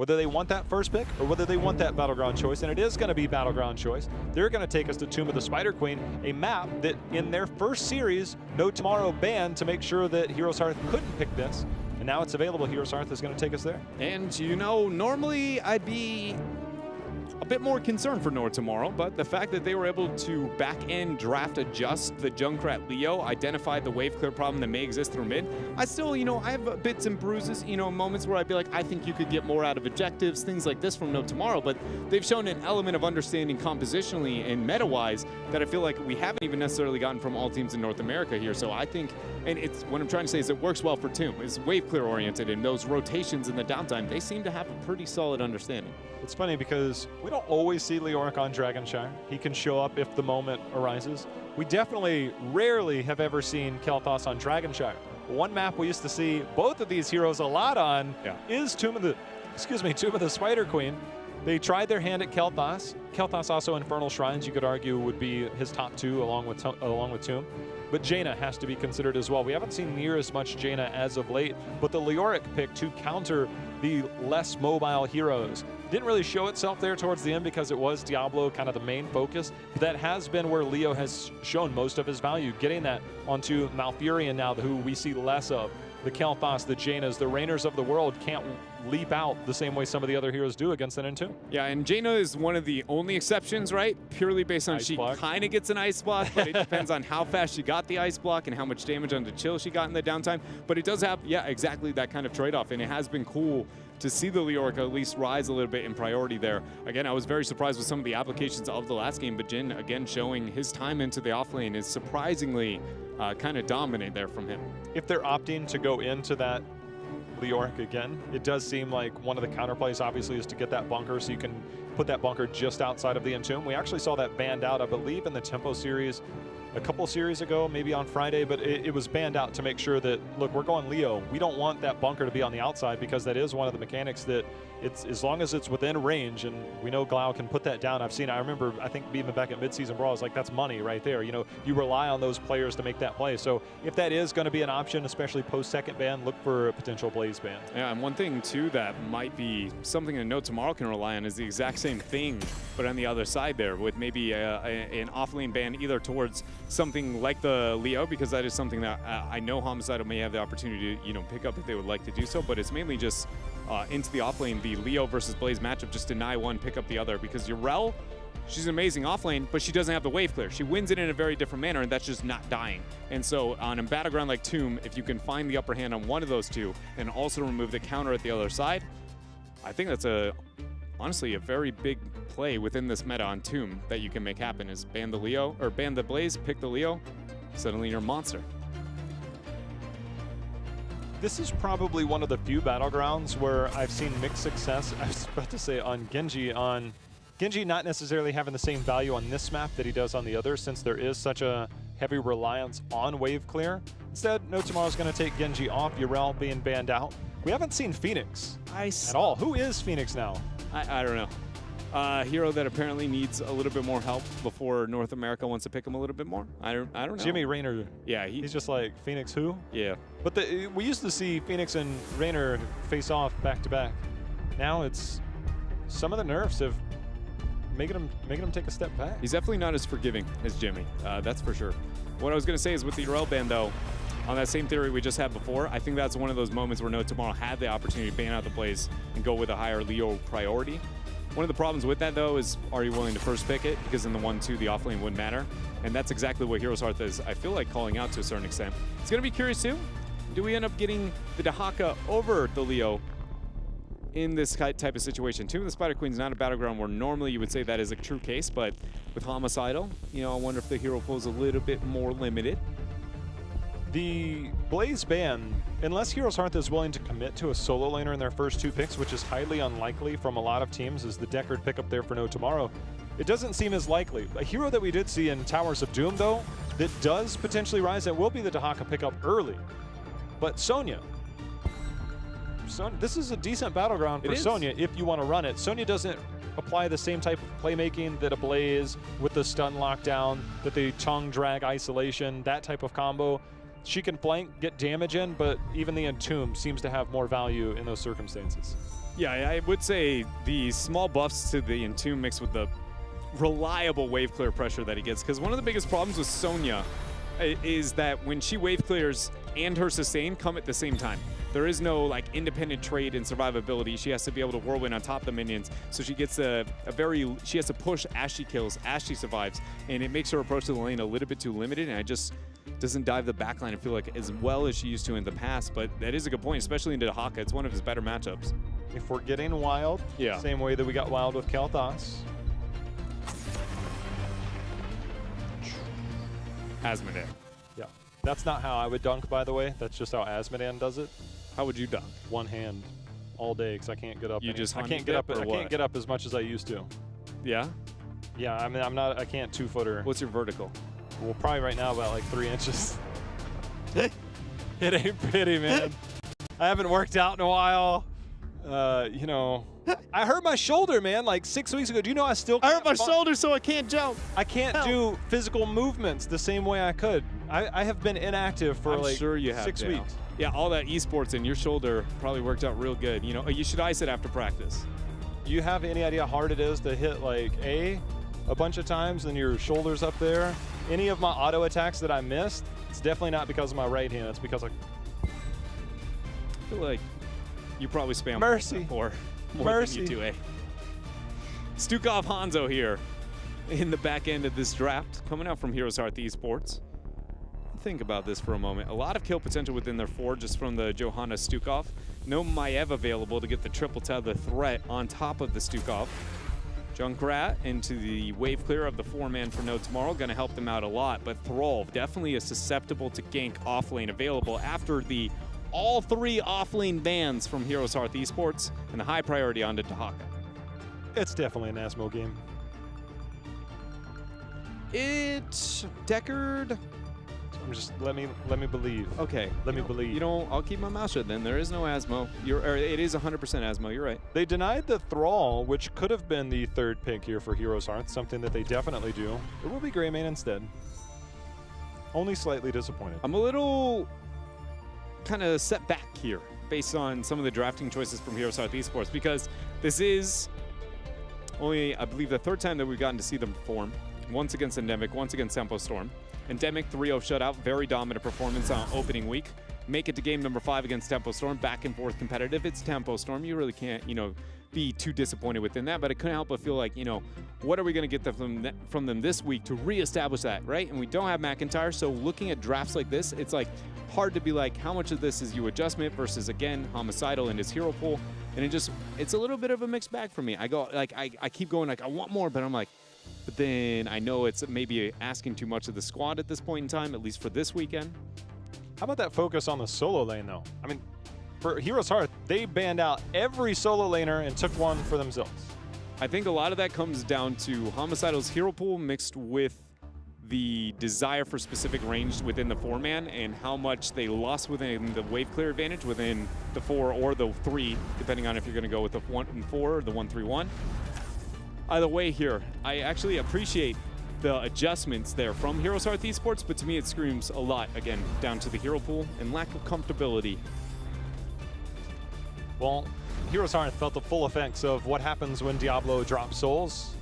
whether they want that first pick or whether they want that Battleground choice, and it is going to be Battleground choice. They're going to take us to Tomb of the Spider Queen, a map that in their first series, No Tomorrow banned to make sure that Heroes Hearth couldn't pick this. And now it's available. Heroes Hearth is going to take us there. And, you know, normally I'd be a bit more concerned for No Tomorrow, but the fact that they were able to back-end draft adjust the Junkrat Leo, identify the wave clear problem that may exist through mid, I still, you know, I have bits and bruises, you know, moments where I'd be like, I think you could get more out of objectives, things like this from No Tomorrow, but they've shown an element of understanding compositionally and meta-wise that I feel like we haven't even necessarily gotten from all teams in North America here. So I think, and it's what I'm trying to say is it works well for Tomb. It's wave clear oriented, and those rotations in the downtime, they seem to have a pretty solid understanding. It's funny because we don't always see Leoric on Dragonshire. He can show up if the moment arises. We definitely rarely have ever seen Kael'thas on Dragonshire. One map we used to see both of these heroes a lot on is Tomb of the Spider Queen. They tried their hand at Kael'thas. Kael'thas also Infernal Shrines, you could argue, would be his top two along with Tomb. But Jaina has to be considered as well. We haven't seen near as much Jaina as of late, but the Leoric pick to counter the less mobile heroes didn't really show itself there towards the end because it was Diablo kind of the main focus. But that has been where Leo has shown most of his value, getting that onto Malfurion now, who we see less of. The Kael'thas, the Jainas, the Rainers of the world can't leap out the same way some of the other heroes do against an N2. Yeah, and Jaina is one of the only exceptions, right? Purely based on she kind of gets an ice block, but it depends on how fast she got the ice block and how much damage on the chill she got in the downtime. But it does have, yeah, exactly that kind of trade-off, and it has been cool to see the Leoric at least rise a little bit in priority there. Again, I was very surprised with some of the applications of the last game, but Jin, again, showing his time into the offlane is surprisingly kind of dominant there from him. If they're opting to go into that Leoric again, it does seem like one of the counterplays obviously is to get that bunker so you can put that bunker just outside of the Entomb. We actually saw that banned out, I believe, in the Tempo series a couple series ago, maybe on Friday, but it was banned out to make sure that, look, we're going Leo. We don't want that bunker to be on the outside because that is one of the mechanics that it's, as long as it's within range, and we know Glau can put that down. I remember, I think even back at midseason brawl, it's like, that's money right there. You know, you rely on those players to make that play. So if that is going to be an option, especially post-second ban, look for a potential Blaze ban. Yeah, and one thing too that might be something that No Tomorrow can rely on is the exact same thing, but on the other side there, with maybe an off-lane ban either towards something like the Leo, because that is something that I know Homicidal may have the opportunity to, you know, pick up if they would like to do so, but it's mainly just into the offlane, the Leo versus Blaze matchup, just deny one, pick up the other, because Yrel, she's an amazing offlane, but she doesn't have the wave clear. She wins it in a very different manner, and that's just not dying. And so on a battleground like Tomb, if you can find the upper hand on one of those two and also remove the counter at the other side, I think that's honestly a very big play within this meta on Tomb that you can make happen, is ban the Leo, or ban the Blaze, pick the Leo, suddenly you're a monster. This is probably one of the few battlegrounds where I've seen mixed success. I was about to say on Genji not necessarily having the same value on this map that he does on the other, since there is such a heavy reliance on wave clear. Instead, No Tomorrow's going to take Genji off, Yrel being banned out. We haven't seen Phoenix at all. Who is Phoenix now? I don't know. Hero that apparently needs a little bit more help before North America wants to pick him a little bit more. I don't know. Jimmy Raynor. Yeah, he's just like, Phoenix who? Yeah. But we used to see Phoenix and Raynor face off back to back. Now it's some of the nerfs have making him take a step back. He's definitely not as forgiving as Jimmy. That's for sure. What I was going to say is with the Yrel ban though, on that same theory we just had before, I think that's one of those moments where No Tomorrow had the opportunity to ban out the Blaze and go with a higher Leo priority. One of the problems with that, though, is are you willing to first pick it? Because in the 1-2, the offlane wouldn't matter. And that's exactly what HeroesHearth is, I feel like, calling out to a certain extent. It's going to be curious, too. Do we end up getting the Dahaka over the Leo in this type of situation? Tomb of the Spider Queen is not a battleground where normally you would say that is a true case, but with Homicidal, you know, I wonder if the hero pool is a little bit more limited. The Blaze ban, unless HeroesHearth is willing to commit to a solo laner in their first two picks, which is highly unlikely from a lot of teams, is the Deckard pickup there for No Tomorrow, it doesn't seem as likely. A hero that we did see in Towers of Doom, though, that does potentially rise, that will be the Dahaka pickup early. But Sonya, this is a decent battleground for Sonya if you want to run it. Sonya doesn't apply the same type of playmaking that a Blaze with the stun lockdown, that the tongue drag isolation, that type of combo. She can flank, get damage in, but even the Entomb seems to have more value in those circumstances. Yeah, I would say the small buffs to the Entomb mixed with the reliable wave clear pressure that he gets. Because one of the biggest problems with Sonya is that when she wave clears and her sustain come at the same time. There is no like independent trade in survivability. She has to be able to whirlwind on top of the minions. So she gets she has to push as she kills, as she survives. And it makes her approach to the lane a little bit too limited. And I just doesn't dive the backline, I feel like, as well as she used to in the past. But that is a good point, especially into Haka. It's one of his better matchups. If we're getting wild, same way that we got wild with Kael'thas. Asmodee. Yeah. That's not how I would dunk, by the way. That's just how Asmodee does it. How would you dunk? One hand all day because I can't get up. You just I can't get up. I can't get up as much as I used to. Yeah? Yeah, I mean, I can't 2-footer. What's your vertical? Well, probably right now about like 3 inches. It ain't pretty, man. I haven't worked out in a while. You know, I hurt my shoulder, man, like 6 weeks ago. Do you know I hurt my shoulder, so I can't jump. I can't do physical movements the same way I could. I have been inactive for I'm like sure you have 6 weeks. Yeah, all that esports in your shoulder probably worked out real good. You know, you should ice it after practice. Do you have any idea how hard it is to hit like a bunch of times and your shoulder's up there? Any of my auto attacks that I missed, it's definitely not because of my right hand. It's because of... I feel like you probably spam Mercy. more Mercy. than you do, eh? Stukov Hanzo here in the back end of this draft, coming out from HeroesHearth Esports. Think about this for a moment. A lot of kill potential within their 4 just from the Johanna Stukov. No Maiev available to get the triple tether threat on top of the Stukov. Junkrat into the wave clear of the 4-man for No Tomorrow, going to help them out a lot. But Thrall definitely is susceptible to gank offlane available after the all 3 offlane bans from HeroesHearth Esports and the high priority onto Haka. It's definitely an Asmo game. It's Deckard. I'm just let me believe. Okay. Let me believe. You know, I'll keep my mouth shut then. There is no Asmo. It is 100% Asmo. You're right. They denied the Thrall, which could have been the 3rd pick here for HeroesHearth, something that they definitely do. It will be Greymane instead. Only slightly disappointed. I'm a little kind of set back here based on some of the drafting choices from HeroesHearth Esports because this is only, I believe, the 3rd time that we've gotten to see them perform. Once against Endemic, once against Tempo Storm. Endemic 3-0 shutout, very dominant performance on opening week. Make it to game number 5 against Tempo Storm, back and forth competitive. It's Tempo Storm. You really can't, you know, be too disappointed within that, but I couldn't help but feel like, you know, what are we going to get from them this week to reestablish that, right? And we don't have McIntyre, so looking at drafts like this, it's like hard to be like, how much of this is you adjustment versus, again, Homicidal and his hero pool, and it's a little bit of a mixed bag for me. I go, like, I keep going, like, I want more, but I'm like, but then I know it's maybe asking too much of the squad at this point in time, at least for this weekend. How about that focus on the solo lane, though? I mean, for HeroesHearth, they banned out every solo laner and took one for themselves. I think a lot of that comes down to Homicidal's hero pool mixed with the desire for specific range within the 4-man and how much they lost within the wave clear advantage within the 4 or the 3, depending on if you're going to go with the 1 and 4 or the 1-3-1. Either way here, I actually appreciate the adjustments there from HeroesHearth Esports, but to me it screams a lot, again, down to the hero pool and lack of comfortability. Well, HeroesHearth felt the full effects of what happens when Diablo drops souls.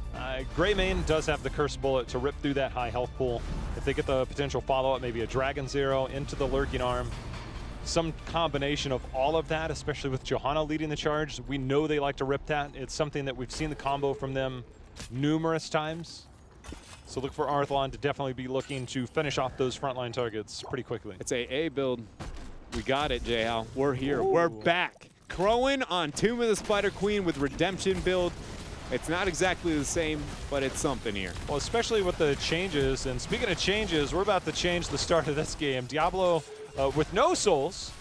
Greymane does have the curse bullet to rip through that high health pool. If they get the potential follow-up, maybe a Dragon Zero into the Lurking Arm, some combination of all of that, especially with Johanna leading the charge. We know they like to rip that. It's something that we've seen the combo from them numerous times. So look for Arthlon to definitely be looking to finish off those frontline targets pretty quickly. It's a build. We got it, J-Hal. We're here. Ooh. We're back. Crowing on Tomb of the Spider Queen with Redemption build. It's not exactly the same, but it's something here. Well, especially with the changes. And speaking of changes, we're about to change the start of this game. Diablo with no souls,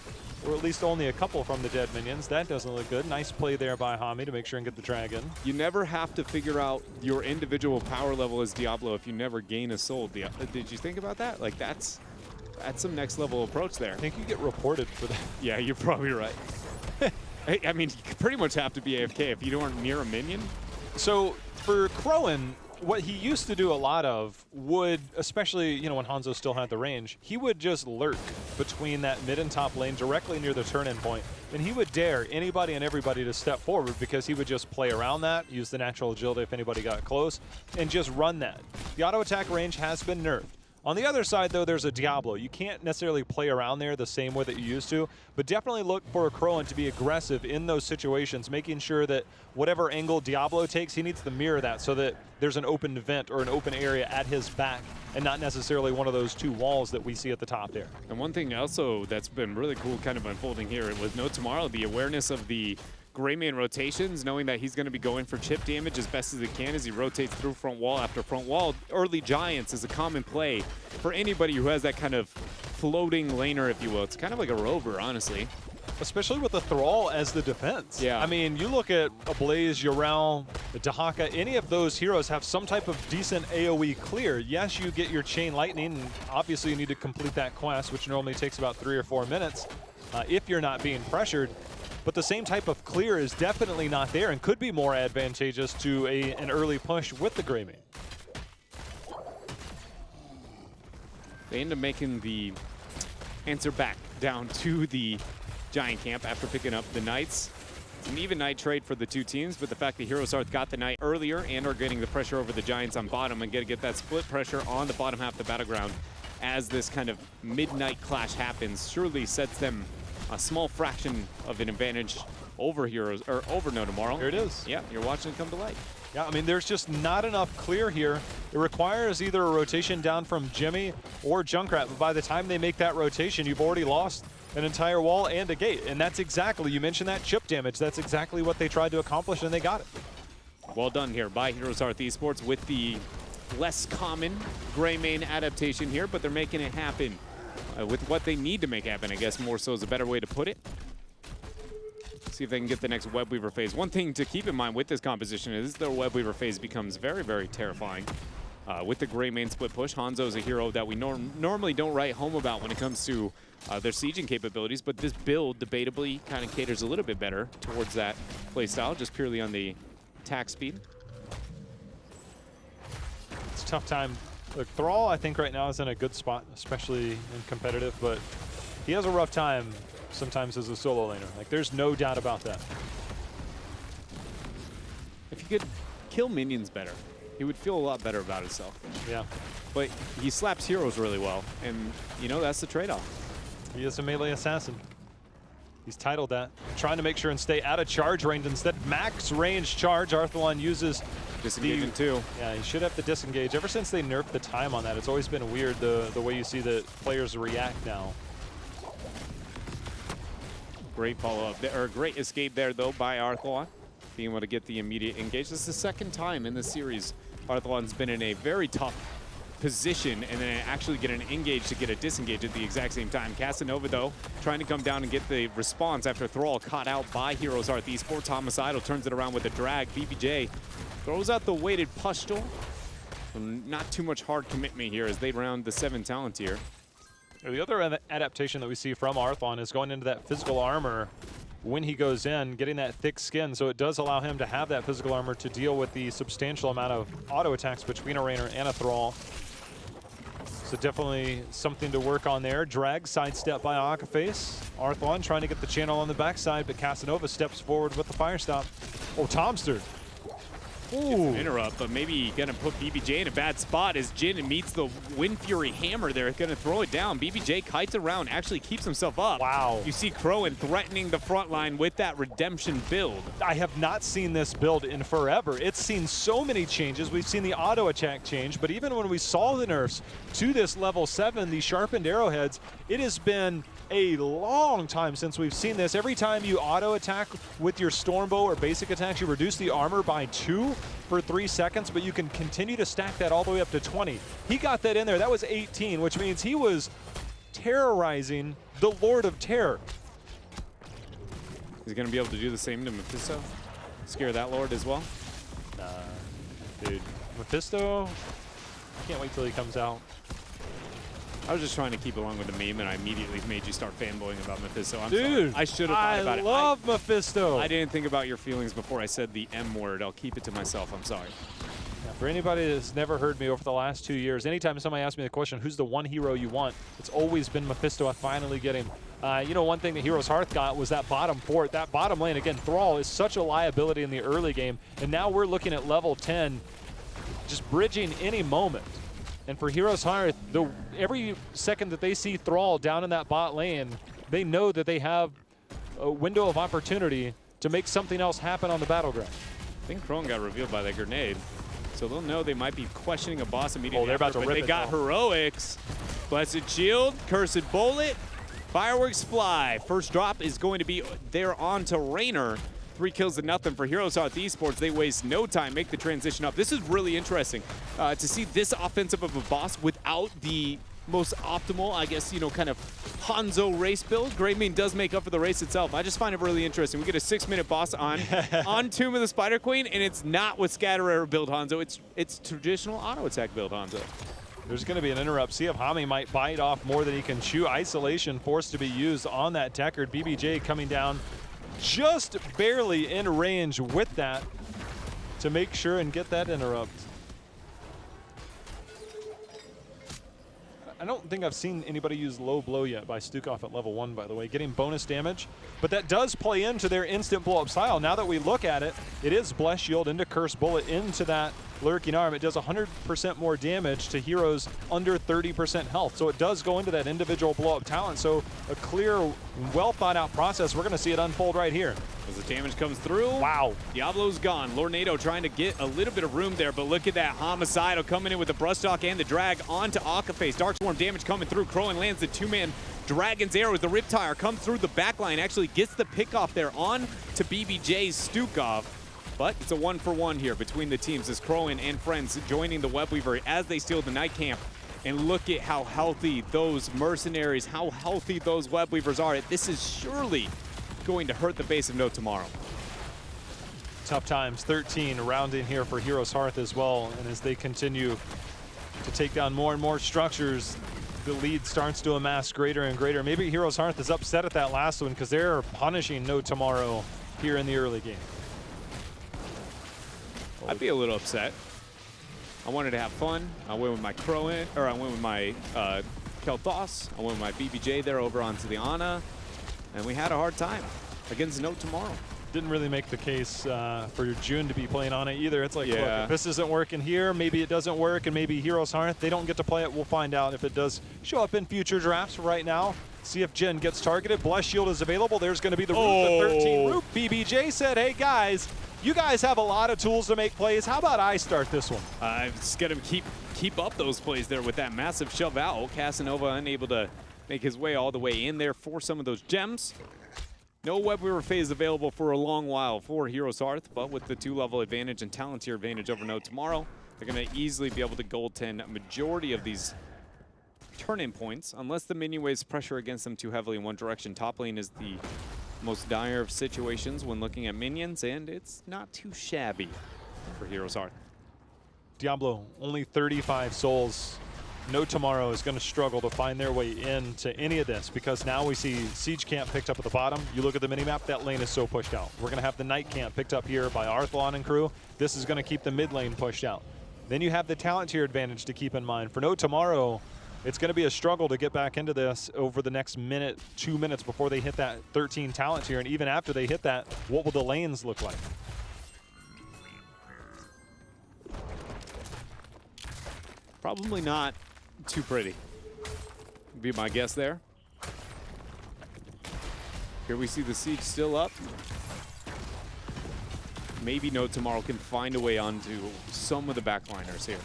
or at least only a couple from the dead minions. That doesn't look good. Nice play there by Hami to make sure and get the dragon. You never have to figure out your individual power level as Diablo if you never gain a soul. Did you think about that? Like, that's some next level approach there. I think you get reported for that. Yeah, you're probably right. I mean, you pretty much have to be AFK if you aren't near a minion. So for Crowan, what he used to do a lot of would, especially, you know, when Hanzo still had the range, he would just lurk between that mid and top lane directly near the turn-in point. And he would dare anybody and everybody to step forward because he would just play around that, use the natural agility if anybody got close, and just run that. The auto attack range has been nerfed. On the other side, though, there's a Diablo. You can't necessarily play around there the same way that you used to, but definitely look for a Crowan to be aggressive in those situations, making sure that whatever angle Diablo takes, he needs to mirror that so that there's an open vent or an open area at his back and not necessarily one of those two walls that we see at the top there. And one thing also that's been really cool kind of unfolding here with No Tomorrow, the awareness of the Greymane rotations, knowing that he's going to be going for chip damage as best as he can as he rotates through front wall after front wall. Early Giants is a common play for anybody who has that kind of floating laner, if you will. It's kind of like a rover, honestly. Especially with the Thrall as the defense. Yeah. I mean, you look at Ablaze, Yorel, Dahaka, any of those heroes have some type of decent AoE clear. Yes, you get your Chain Lightning, and obviously you need to complete that quest, which normally takes about 3 or 4 minutes if you're not being pressured. But the same type of clear is definitely not there and could be more advantageous to an early push with the Greymane. They end up making the answer back down to the Giant camp after picking up the Knights. It's an even night trade for the two teams, but the fact that HeroesHearth got the Knight earlier and are getting the pressure over the Giants on bottom and get that split pressure on the bottom half of the battleground as this kind of midnight clash happens surely sets them a small fraction of an advantage over Heroes, or over No Tomorrow. Here it is. Yeah, you're watching it come to light. Yeah, I mean, there's just not enough clear here. It requires either a rotation down from Jimmy or Junkrat, but by the time they make that rotation, you've already lost an entire wall and a gate. And that's exactly, you mentioned that chip damage, that's exactly what they tried to accomplish, and they got it. Well done here by HeroesHearth Esports with the less common Greymane adaptation here, but they're making it happen. With what they need to make happen, I guess more so is a better way to put it. See if they can get the next Web Weaver phase. One thing to keep in mind with this composition is their Web Weaver phase becomes very, very terrifying. With the Greymane split push, Hanzo is a hero that we normally don't write home about when it comes to their sieging capabilities, but this build debatably kind of caters a little bit better towards that playstyle, just purely on the attack speed. It's a tough time. Look, Thrall, I think right now is in a good spot, especially in competitive, but he has a rough time sometimes as a solo laner. Like, there's no doubt about that. If he could kill minions better, he would feel a lot better about himself. Yeah. But he slaps heroes really well, and, you know, that's the trade-off. He is a melee assassin. He's titled that. Trying to make sure and stay out of charge range. Instead, max range charge. Arthalon uses disengaging too. Yeah, he should have to disengage. Ever since they nerfed the time on that, it's always been weird the way you see the players react now. Great follow-up, or great escape there though by Arthalon, being able to get the immediate engage. This is the second time in the series Arthalon's been in a very tough position and then actually get an engage to get a disengage at the exact same time. Casanova though, trying to come down and get the response after Thrall caught out by HeroesHearth Esports. Homicidal turns it around with a drag. BBJ throws out the weighted pustule. So not too much hard commitment here as they round the 7 talent tier. The other adaptation that we see from Arthalon is going into that physical armor when he goes in, getting that thick skin, so it does allow him to have that physical armor to deal with the substantial amount of auto attacks between a Rainer and a Thrall. So definitely something to work on there. Drag sidestep by Akaface. Arthalon trying to get the channel on the backside, but Casanova steps forward with the fire stop. Oh, Tomster. Ooh. Interrupt, but maybe gonna put BBJ in a bad spot as Jin meets the Wind Fury hammer there. Gonna throw it down. BBJ kites around, actually keeps himself up. Wow. You see Crowan threatening the front line with that redemption build. I have not seen this build in forever. It's seen so many changes. We've seen the auto attack change, but even when we saw the nerfs to this level 7, the sharpened arrowheads, it has been a long time since we've seen this. Every time you auto attack with your Stormbow or basic attacks, you reduce the armor by 2 for 3 seconds, but you can continue to stack that all the way up to 20. He got that in there. That was 18, which means he was terrorizing the Lord of Terror. He's gonna be able to do the same to Mephisto? Scare that Lord as well? Dude, Mephisto, can't wait till he comes out. I was just trying to keep along with the meme, and I immediately made you start fanboying about Mephisto. I'm Dude, sorry. I should have thought about it. I love Mephisto. I didn't think about your feelings before I said the M word. I'll keep it to myself. I'm sorry. Yeah, for anybody that's never heard me over the last 2 years, anytime somebody asks me the question, who's the one hero you want, it's always been Mephisto. I finally get him. You know, one thing that Heroes Hearth got was that bottom fort. That bottom lane, again, Thrall is such a liability in the early game, and now we're looking at level 10, just bridging any moment. And for Heroes Hearth, every second that they see Thrall down in that bot lane, they know that they have a window of opportunity to make something else happen on the battleground. I think Crone got revealed by that grenade. So they'll know they might be questioning a boss immediately. Oh, they're about to rip it. They got Heroics. Blessed Shield, Cursed Bullet, Fireworks Fly. First drop is going to be there onto Raynor. 3 kills to nothing for HeroesHearth Esports. They waste no time, make the transition up. This is really interesting to see this offensive of a boss without the most optimal, I guess, you know, kind of Hanzo race build. Greymane does make up for the race itself. I just find it really interesting. We get a 6-minute boss on Tomb of the Spider Queen, and it's not with Scatter Arrow build Hanzo. It's traditional auto attack build Hanzo. There's going to be an interrupt. See if Hami might bite off more than he can chew. Isolation forced to be used on that Deckard. BBJ coming down just barely in range with that to make sure and get that interrupt. I don't think I've seen anybody use low blow yet by Stukov at level 1, by the way, getting bonus damage. But that does play into their instant blow-up style. Now that we look at it, it is Bless Shield into Curse Bullet into that Lurking Arm. It does 100% more damage to heroes under 30% health. So it does go into that individual blow-up talent. So a clear, well-thought-out process. We're going to see it unfold right here. As the damage comes through, wow. Diablo's gone. Lornado trying to get a little bit of room there, but look at that Homicidal coming in with the Brushstock and the drag onto Akaface. Darkstorm damage coming through. Crowing lands the 2-man Dragon's Arrows. The Riptire comes through the backline, actually gets the pick off there on to BBJ's Stukov. But it's a 1-for-1 here between the teams as Crowin and friends joining the Webweaver as they steal the Night Camp. And look at how healthy those mercenaries, how healthy those Webweavers are. This is surely going to hurt the base of No Tomorrow. Tough times, 13 rounding here for Heroes Hearth as well. And as they continue to take down more and more structures, the lead starts to amass greater and greater. Maybe Heroes Hearth is upset at that last one because they're punishing No Tomorrow here in the early game. I'd be a little upset. I wanted to have fun. I went with my Crowin, or I went with my Kel'Thas. I went with my BBJ there over onto the Ana, and we had a hard time against No Tomorrow. Didn't really make the case for June to be playing on it either. It's like, look, if this isn't working here, maybe it doesn't work, and maybe Heroes Hearth, they don't get to play it. We'll find out if it does show up in future drafts. Right now, see if Jin gets targeted. Bless Shield is available. There's going to be the Root, the 13 Root. BBJ said, hey, guys, you guys have a lot of tools to make plays. How about I start this one? Just got to keep up those plays there with that massive shove out. Casanova unable to make his way all the way in there for some of those gems. No Webweaver phase available for a long while for Heroes Hearth, but with the 2-level advantage and talent tier advantage over No Tomorrow, they're going to easily be able to goaltend a majority of these turn-in points, unless the minion waves pressure against them too heavily in one direction. Top lane is the most dire of situations when looking at minions, and it's not too shabby for Heroes Hearth. Diablo, only 35 souls. No Tomorrow is going to struggle to find their way into any of this because now we see Siege Camp picked up at the bottom. You look at the minimap, that lane is so pushed out. We're going to have the Night Camp picked up here by Arthlon and crew. This is going to keep the mid lane pushed out. Then you have the talent tier advantage to keep in mind. For No Tomorrow, it's going to be a struggle to get back into this over the next minute, 2 minutes before they hit that 13 talent tier. And even after they hit that, what will the lanes look like? Probably not too pretty, would be my guess there. Here we see the siege still up. Maybe No Tomorrow can find a way onto some of the backliners here.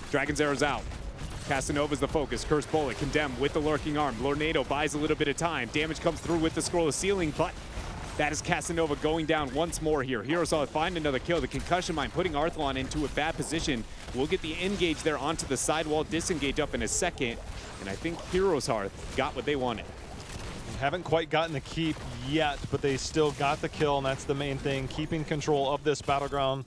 Dragon's Arrow's out. Casanova's the focus. Curse Bullet condemned with the Lurking Arm. Lornado buys a little bit of time. Damage comes through with the Scroll of Sealing, but that is Casanova going down once more here. Heroes Hearth find another kill. The Concussion Mine putting Arthlon into a bad position. We'll get the engage there onto the sidewall. Disengage up in a second. And I think Heroes Hearth got what they wanted. Haven't quite gotten the keep yet, but they still got the kill, and that's the main thing. Keeping control of this battleground.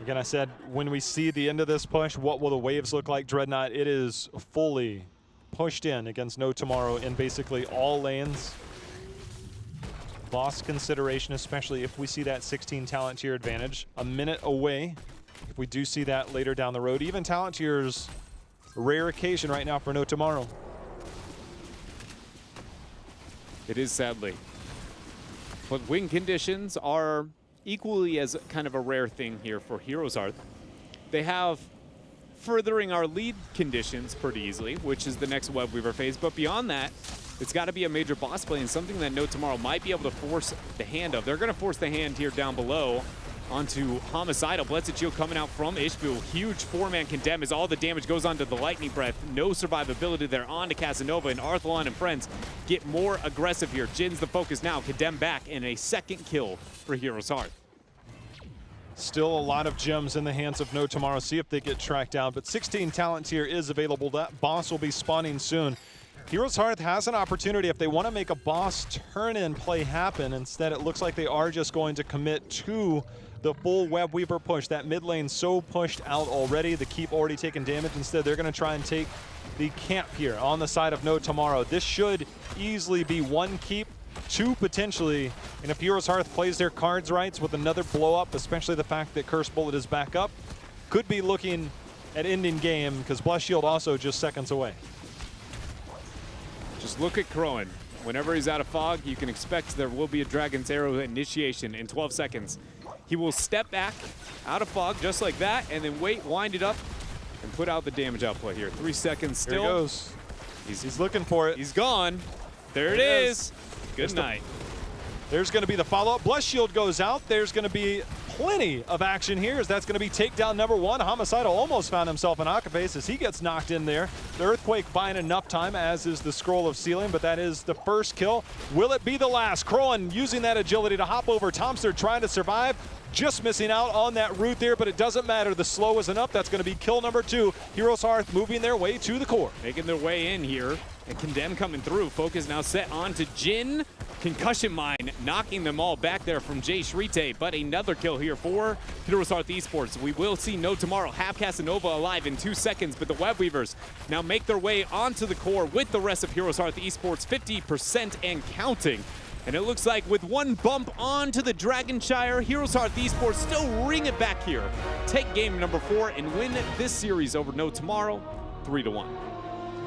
Again, I said, when we see the end of this push, what will the waves look like? Dreadnought, it is fully pushed in against No Tomorrow in basically all lanes. Boss consideration, especially if we see that 16 talent tier advantage. A minute away if we do see that later down the road. Even talent tiers, a rare occasion right now for No Tomorrow. It is, sadly. But win conditions are equally as kind of a rare thing here for HeroesHearth. They have furthering our lead conditions pretty easily, which is the next Web Weaver phase. But beyond that, it's got to be a major boss play and something that No Tomorrow might be able to force the hand of. They're going to force the hand here down below onto Homicidal. Blessed Shield coming out from Ishbu. Huge four-man condemn as all the damage goes onto the Lightning Breath. No survivability there onto Casanova, and Arthalon and friends get more aggressive here. Jin's the focus now. Condemn back, and a second kill for HeroesHearth. Still a lot of gems in the hands of No Tomorrow. See if they get tracked down. But 16 talent tier is available. That boss will be spawning soon. HeroesHearth has an opportunity if they want to make a boss turn-in play happen. Instead, it looks like they are just going to commit to the full Web Weaver push. That mid lane so pushed out already. The keep already taken damage. Instead, they're going to try and take the camp here on the side of No Tomorrow. This should easily be one keep, two potentially, and if HeroesHearth plays their cards right with another blow up, especially the fact that Curse Bullet is back up, could be looking at ending game because Bless Shield also just seconds away. Just look at Crowan. Whenever he's out of fog, you can expect there will be a Dragon's Arrow initiation in 12 seconds. He will step back out of fog just like that and then wait, wind it up, and put out the damage output here. 3 seconds still. Here he goes. He's looking for it. He's gone. There it is. Good night. There's going to be the follow-up. Bless Shield goes out. There's going to be plenty of action here as that's going to be takedown number one. Homicidal almost found himself an Akapace as he gets knocked in there. The Earthquake buying enough time, as is the Scroll of Sealing, but that is the first kill. Will it be the last? Crowan using that agility to hop over. Tomster trying to survive. Just missing out on that route there, but it doesn't matter. The slow isn't up. That's going to be kill number two. HeroesHearth moving their way to the core. Making their way in here. And Condemn coming through. Focus now set on to Jin. Concussion Mine knocking them all back there from Jay Shrite. But another kill here for HeroesHearth Esports. We will see No Tomorrow have Casanova alive in 2 seconds, but the Web Weavers now make their way onto the core with the rest of HeroesHearth Esports, 50% and counting. And it looks like with one bump onto the Dragonshire, HeroesHearth Esports still ring it back here. Take game number 4 and win this series over No Tomorrow, 3-1.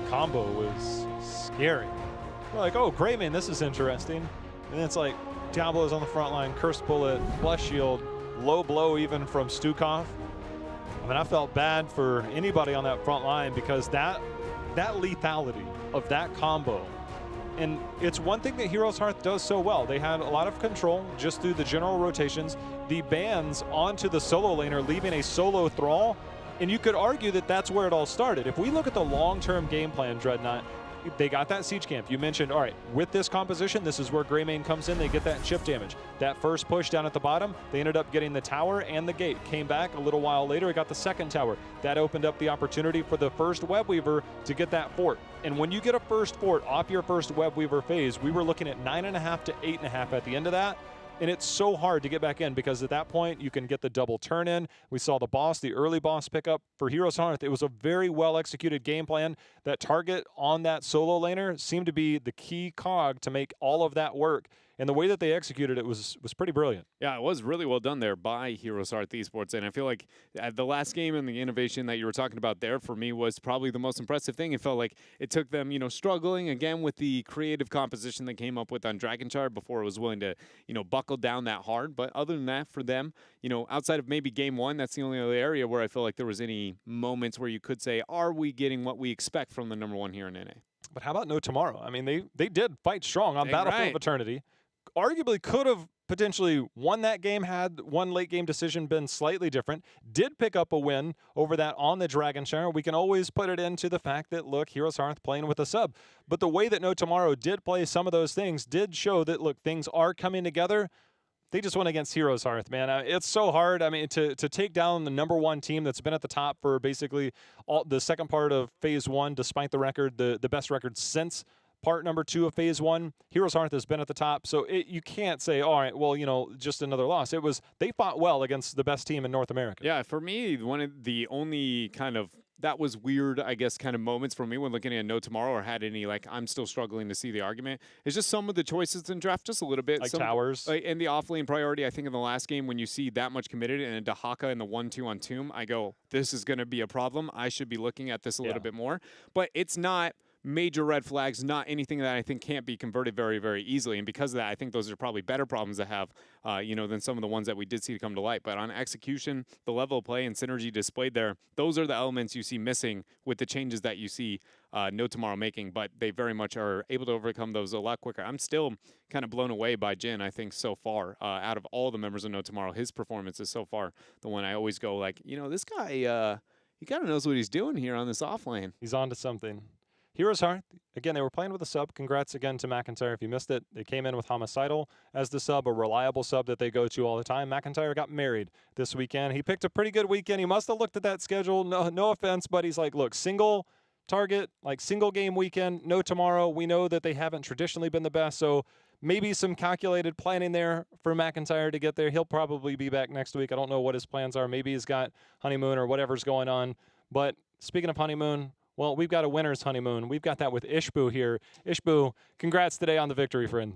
Combo was scary. We're like, oh, Greymane, this is interesting. And then it's like, Diablo's on the front line, Curse Bullet, Bless Shield, low blow even from Stukov. I mean, I felt bad for anybody on that front line because that lethality of that combo. And it's one thing that HeroesHearth does so well. They had a lot of control just through the general rotations. The bans onto the solo laner, leaving a solo Thrall. And you could argue that that's where it all started. If we look at the long-term game plan, Dreadnought, they got that siege camp. You mentioned, all right, with this composition, this is where Greymane comes in. They get that chip damage. That first push down at the bottom, they ended up getting the tower and the gate. Came back a little while later, it got the second tower. That opened up the opportunity for the first Web Weaver to get that fort. And when you get a first fort off your first Web Weaver phase, we were looking at 9.5 to 8.5 at the end of that. And it's so hard to get back in because at that point, you can get the double turn in. We saw the boss, the early boss pickup for HeroesHearth. It was a very well-executed game plan. That target on that solo laner seemed to be the key cog to make all of that work. And the way that they executed it was pretty brilliant. Yeah, it was really well done there by HeroesHearth Esports. And I feel like the last game and the innovation that you were talking about there for me was probably the most impressive thing. It felt like it took them, struggling again with the creative composition they came up with on Dragonshire before it was willing to, buckle down that hard. But other than that, for them, outside of maybe game one, that's the only other area where I feel like there was any moments where you could say, are we getting what we expect from the number one here in NA? But how about No Tomorrow? I mean, they did fight strong on Battlefield of Eternity. Arguably could have potentially won that game had one late game decision been slightly different. Did pick up a win over that on the Dragonshire. We can always put it into the fact that, look, HeroesHearth playing with a sub. But the way that No Tomorrow did play some of those things did show that, look, things are coming together. They just went against HeroesHearth, man. It's so hard. I mean, to take down the number one team that's been at the top for basically the second part of Phase 1, despite the record, the best record since part number 2 of Phase 1, HeroesHearth has been at the top, so you can't say, all right, well, just another loss. They fought well against the best team in North America. Yeah, for me, one of the only kind of that was weird, I guess, kind of moments for me when looking at No Tomorrow, or had any, like, I'm still struggling to see the argument. It's just some of the choices in draft just a little bit. Like Some towers. like, and the off lane priority, I think in the last game when you see that much committed and a Dahaka in the 1-2 on Tomb, I go, this is going to be a problem. I should be looking at this a little bit more. But it's not major red flags, not anything that I think can't be converted very, very easily. And because of that, I think those are probably better problems to have, than some of the ones that we did see come to light. But on execution, the level of play and synergy displayed there, those are the elements you see missing with the changes that you see No Tomorrow making. But they very much are able to overcome those a lot quicker. I'm still kind of blown away by Jin, I think, so far. Out of all the members of No Tomorrow, his performance is so far the one I always go like, this guy, he kind of knows what he's doing here on this off lane. He's on to something. HeroesHearth, again, they were playing with a sub. Congrats again to McIntyre if you missed it. They came in with Homicidal as the sub, a reliable sub that they go to all the time. McIntyre got married this weekend. He picked a pretty good weekend. He must have looked at that schedule. No offense, but he's like, look, single target, like single game weekend, No Tomorrow. We know that they haven't traditionally been the best, so maybe some calculated planning there for McIntyre to get there. He'll probably be back next week. I don't know what his plans are. Maybe he's got honeymoon or whatever's going on. But speaking of honeymoon, well, we've got a winner's honeymoon. We've got that with Ishbu here. Ishbu, congrats today on the victory, friend.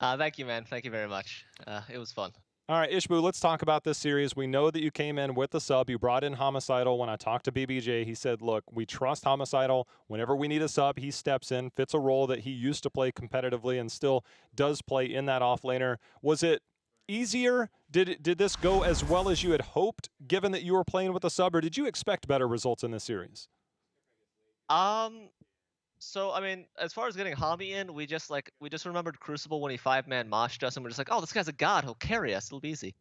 Thank you, man. Thank you very much. It was fun. All right, Ishbu, let's talk about this series. We know that you came in with the sub. You brought in Homicidal. When I talked to BBJ, he said, look, we trust Homicidal. Whenever we need a sub, he steps in, fits a role that he used to play competitively and still does play in that offlaner. Was it easier? Did this go as well as you had hoped, given that you were playing with a sub, or did you expect better results in this series? So I mean, as far as getting Hami in, we just remembered Crucible when he 5-man moshed us, and we're just like, oh, this guy's a god, he'll carry us, it'll be easy.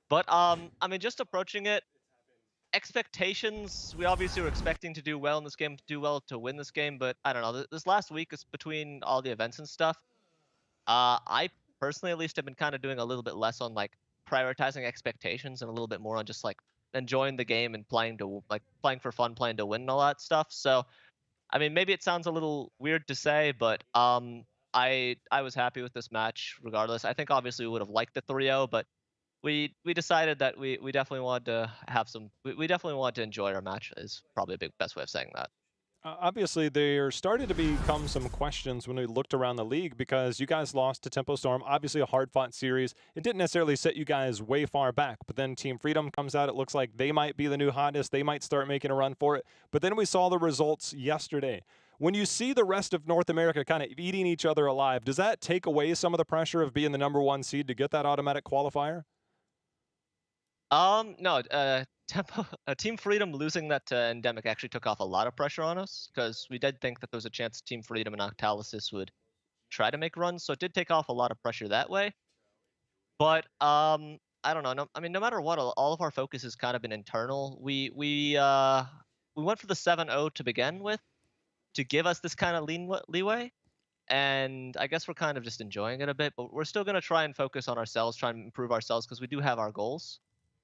But I mean, just approaching it, expectations, we obviously were expecting to do well in this game, to win this game, but I don't know. This last week is between all the events and stuff. I personally, at least, have been kind of doing a little bit less on like prioritizing expectations and a little bit more on just like enjoying the game and playing for fun, playing to win and all that stuff. So, I mean, maybe it sounds a little weird to say, but I was happy with this match regardless. I think obviously we would have liked the 3-0, but we decided that we definitely wanted to have some. We definitely wanted to enjoy our match. Is probably a best way of saying that. Obviously, there started to become some questions when we looked around the league because you guys lost to Tempo Storm. Obviously, a hard-fought series. It didn't necessarily set you guys way far back, but then Team Freedom comes out. It looks like they might be the new hottest. They might start making a run for it. But then we saw the results yesterday. When you see the rest of North America kind of eating each other alive, does that take away some of the pressure of being the #1 seed to get that automatic qualifier? No, Team Freedom losing that to Endemic actually took off a lot of pressure on us because we did think that there was a chance Team Freedom and Octalysis would try to make runs, so it did take off a lot of pressure that way. But I don't know. I mean, no matter what, all of our focus has kind of been internal. We went for the 7-0 to begin with to give us this kind of leeway, and I guess we're kind of just enjoying it a bit. But we're still gonna try and focus on ourselves, try and improve ourselves because we do have our goals.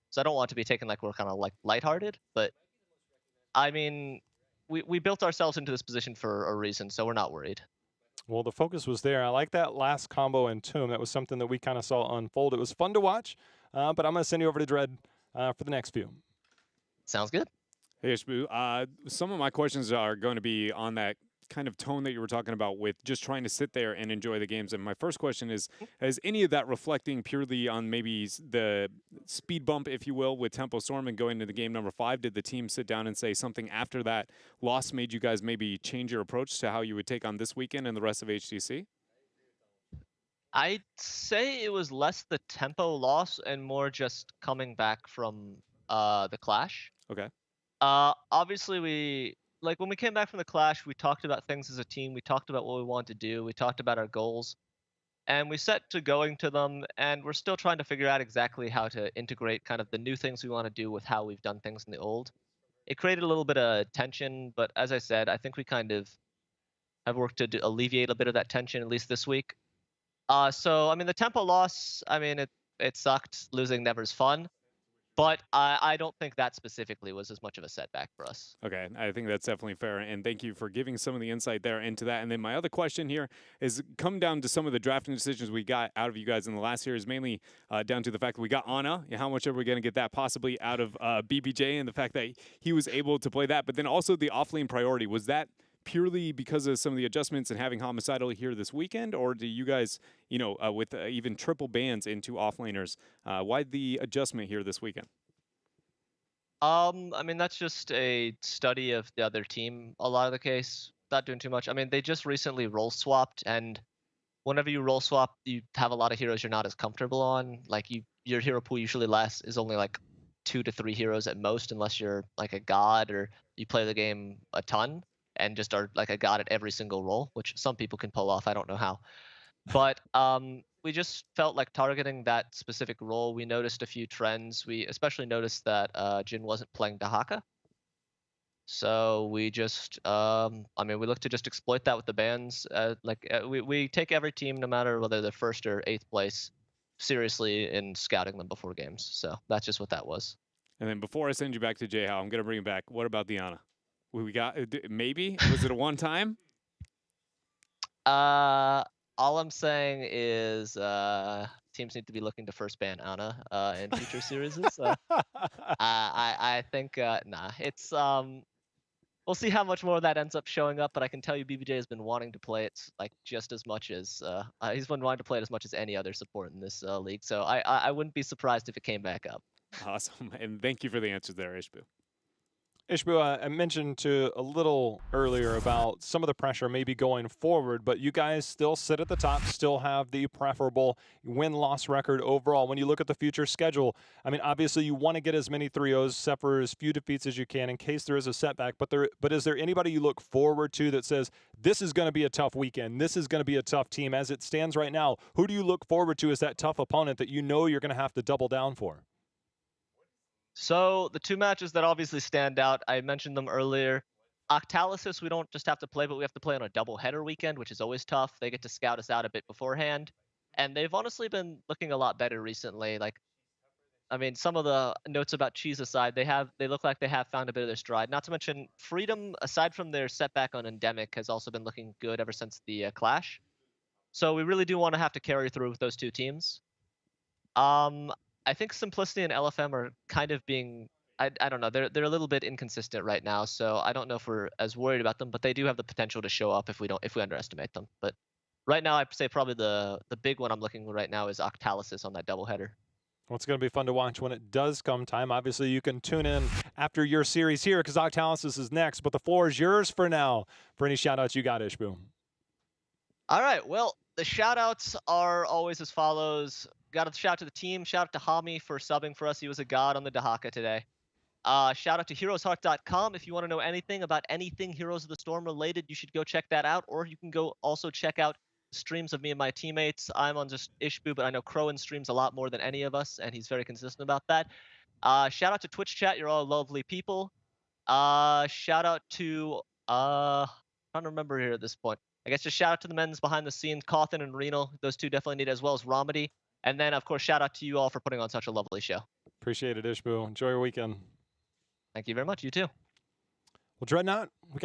So I don't want to be taken like we're kind of like lighthearted, but I mean, we built ourselves into this position for a reason, so we're not worried. Well, the focus was there. I like that last combo in Tomb. That was something that we kind of saw unfold. It was fun to watch, but I'm going to send you over to Dread for the next few. Sounds good. Hey, Ishbu, some of my questions are going to be on that kind of tone that you were talking about with just trying to sit there and enjoy the games. And my first question is any of that reflecting purely on maybe the speed bump, if you will, with Tempo Storm and going to the game number 5? Did the team sit down and say something after that loss made you guys maybe change your approach to how you would take on this weekend and the rest of HGC? I'd say it was less the tempo loss and more just coming back from the clash. Okay. Obviously when we came back from the clash, we talked about things as a team. We talked about what we wanted to do. We talked about our goals, and we set to going to them. And we're still trying to figure out exactly how to integrate kind of the new things we want to do with how we've done things in the old. It created a little bit of tension, but as I said, I think we kind of have worked to alleviate a bit of that tension, at least this week. So I mean, the tempo loss, I mean, it sucked. Losing never's fun. But I don't think that specifically was as much of a setback for us. Okay, I think that's definitely fair, and thank you for giving some of the insight there into that. And then my other question here is come down to some of the drafting decisions we got out of you guys in the last series, mainly down to the fact that we got Ana, and how much are we going to get that possibly out of BBJ, and the fact that he was able to play that, but then also the off-lane priority. Was that purely because of some of the adjustments and having Homicidal here this weekend, or do you guys, with even triple bans into off-laners, why the adjustment here this weekend? I mean, that's just a study of the other team, a lot of the case. Not doing too much. I mean, they just recently role swapped, and whenever you role swap, you have a lot of heroes you're not as comfortable on. Like your hero pool usually is only like 2 to 3 heroes at most, unless you're like a god or you play the game a ton and just are like a god at every single role, which some people can pull off. I don't know how. But we just felt like targeting that specific role. We noticed a few trends. We especially noticed that Jin wasn't playing Dahaka. So we just, I mean, we look to just exploit that with the bans. We take every team, no matter whether they're 1st or 8th place, seriously in scouting them before games. So that's just what that was. And then before I send you back to J-How, I'm going to bring it back. What about Diana? We got, maybe? Was it a one-time? All I'm saying is teams need to be looking to first ban Ana in future series. I think, nah, it's, we'll see how much more of that ends up showing up, but I can tell you BBJ has been wanting to play it like just as much as, he's been wanting to play it as much as any other support in this league. So I wouldn't be surprised if it came back up. Awesome. And thank you for the answers there, Ishbu. Ishbu, I mentioned to a little earlier about some of the pressure maybe going forward, but you guys still sit at the top, still have the preferable win-loss record overall. When you look at the future schedule, I mean, obviously you want to get as many 3-0s, suffer as few defeats as you can in case there is a setback, but is there anybody you look forward to that says, this is going to be a tough weekend, this is going to be a tough team as it stands right now? Who do you look forward to as that tough opponent that you know you're going to have to double down for? So the 2 matches that obviously stand out, I mentioned them earlier. Octalysis, we don't just have to play, but we have to play on a double-header weekend, which is always tough. They get to scout us out a bit beforehand. And they've honestly been looking a lot better recently. Like, I mean, some of the notes about Cheese aside, they look like they have found a bit of their stride. Not to mention, Freedom, aside from their setback on Endemic, has also been looking good ever since the Clash. So we really do want to have to carry through with those 2 teams. I think Simplicity and LFM are kind of being, I don't know, they're a little bit inconsistent right now, so I don't know if we're as worried about them, but they do have the potential to show up if we underestimate them. But right now, I'd say probably the big one I'm looking right now is Octalysis on that doubleheader. Well, it's going to be fun to watch when it does come time. Obviously, you can tune in after your series here because Octalysis is next, but the floor is yours for now for any shout-outs you got, Ishbu. All right, well, the shout-outs are always as follows. Got to shout out to the team. Shout out to Hami for subbing for us. He was a god on the Dahaka today. Shout out to HeroesHearth.com. If you want to know anything about anything Heroes of the Storm related, you should go check that out. Or you can go also check out streams of me and my teammates. I'm on just Ishbu, but I know Crowan streams a lot more than any of us, and he's very consistent about that. Shout out to Twitch chat. You're all lovely people. Shout out to, I'm trying to remember here at this point. I guess just shout out to the men's behind the scenes, Cawthon and Renal. Those 2 definitely need it, as well as Romedy. And then, of course, shout out to you all for putting on such a lovely show. Appreciate it, Ishbu. Enjoy your weekend. Thank you very much. You too. Well, Dreadnought, we got